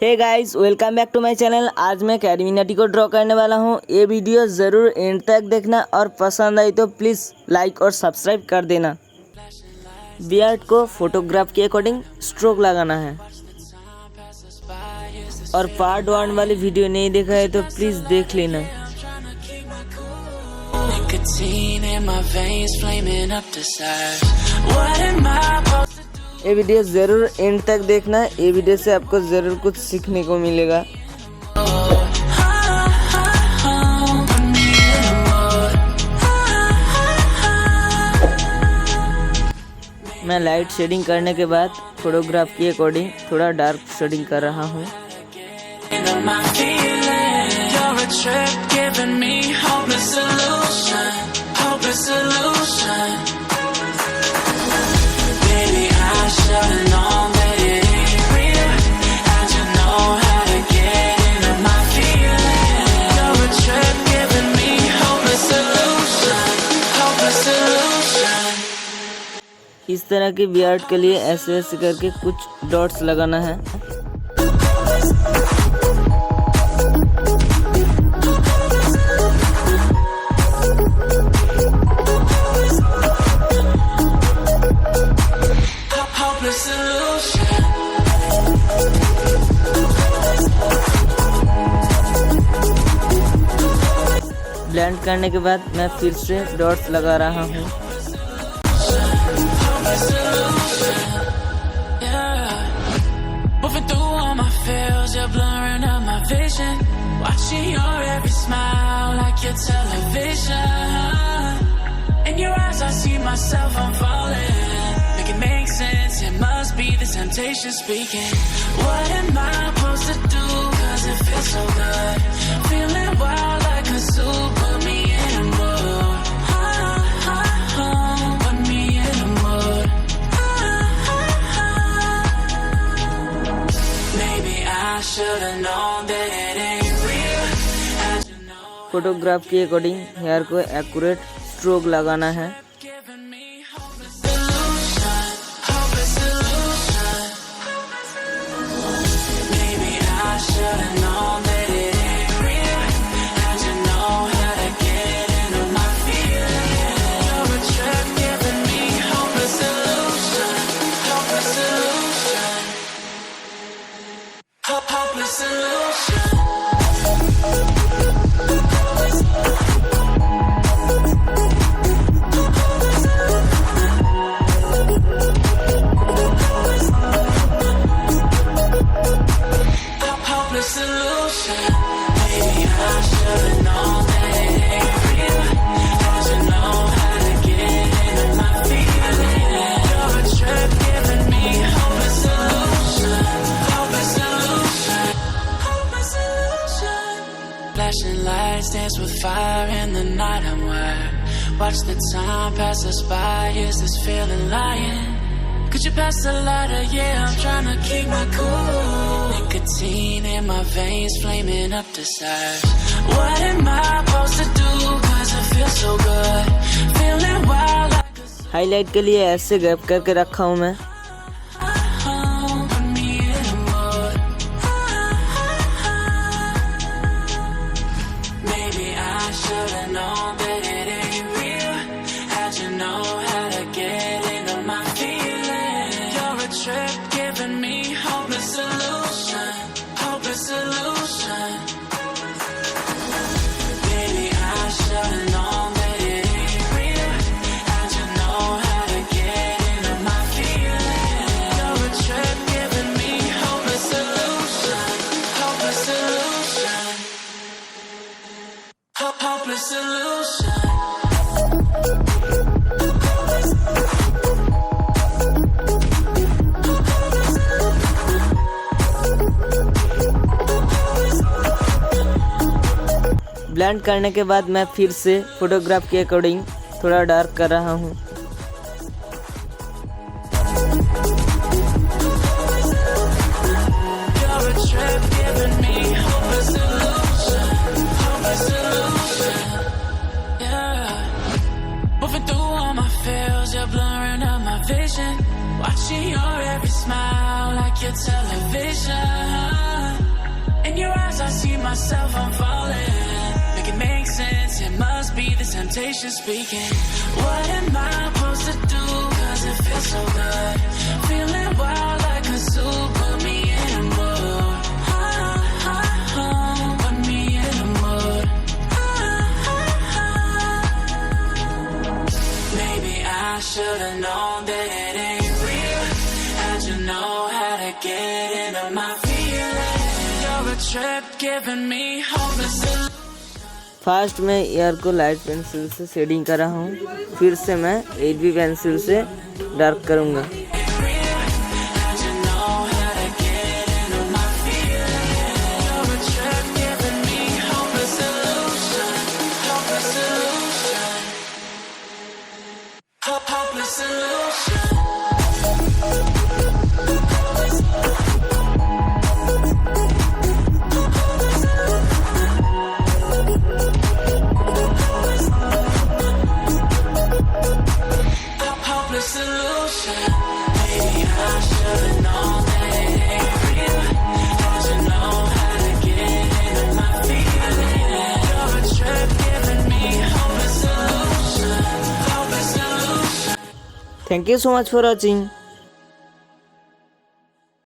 Hey guys, welcome back to my channel. आज मैं कैरीमिनाटी को ड्रॉ करने वाला हूँ। ये वीडियो ज़रूर एंड तक देखना और पसंद आई तो प्लीज़ लाइक और सब्सक्राइब कर देना। बियर्ड को फोटोग्राफ के अकॉर्डिंग स्ट्रोक लगाना है और पार्ट 1 वाली वीडियो नहीं देखा है तो प्लीज़ देख लेना। ये वीडियो ज़रूर एंड तक देखना। ये वीडियो से आपको ज़रूर कुछ सीखने को मिलेगा। मैं लाइट शेडिंग करने के बाद फोटोग्राफ के अकॉर्डिंग थोड़ा डार्क शेडिंग कर रहा हूँ। इस तरह की बियर्ड के लिए ऐसे ऐसे करके कुछ डॉट्स लगाना है। ब्लेंड करने के बाद मैं फिर से डॉट्स लगा रहा हूँ। Moving through all my feels, you're blurring out my vision. Watching your every smile like your television. In your eyes I see myself, I'm falling. Make it make sense, it must be the temptation speaking. What am I supposed to do? Cause it feels so good. Feeling wild like a zoo, put me in a mood. Put me in a mood. Maybe I should've known that it ain't real. Photograph के according hair को accurate stroke लगाना है। Flashing lights dance with fire in the night, I'm wired. Watch the time pass us by, is this feeling lying? Could you pass the lighter? Yeah, I'm trying to keep my cool. Nicotine in my veins, flaming up desires. What am I supposed to do? Cause it feels so good. Feeling wild like a... highlight के लिए ऐसे gap करके रखा हूँ मैं। Giving me hopeless solution, hopeless solution. Baby, I should've known that it ain't real. How'd you know how to get into my feelings? You're a trip, giving me hopeless solution, hopeless solution, hopeless solution. Blend करने के बाद मैं फिर से photograph के according थोड़ा dark कर रहा हूँ। Watching your every smile like your television. myself, I'm falling. Make it make sense, it must be the temptation speaking. What am I supposed to do? Cause it feels so good. Feeling wild like a zoo, put me in a mood. Put me in a mood. Maybe I should've known that it ain't real. How'd you know how to get into my feelings? You're a trip giving me hope and solution. First मैं year को light pencil से shading कर रहा हूँ, फिर से मैं AVAY pencil से डार्क करूँगा। Thank you so much for watching.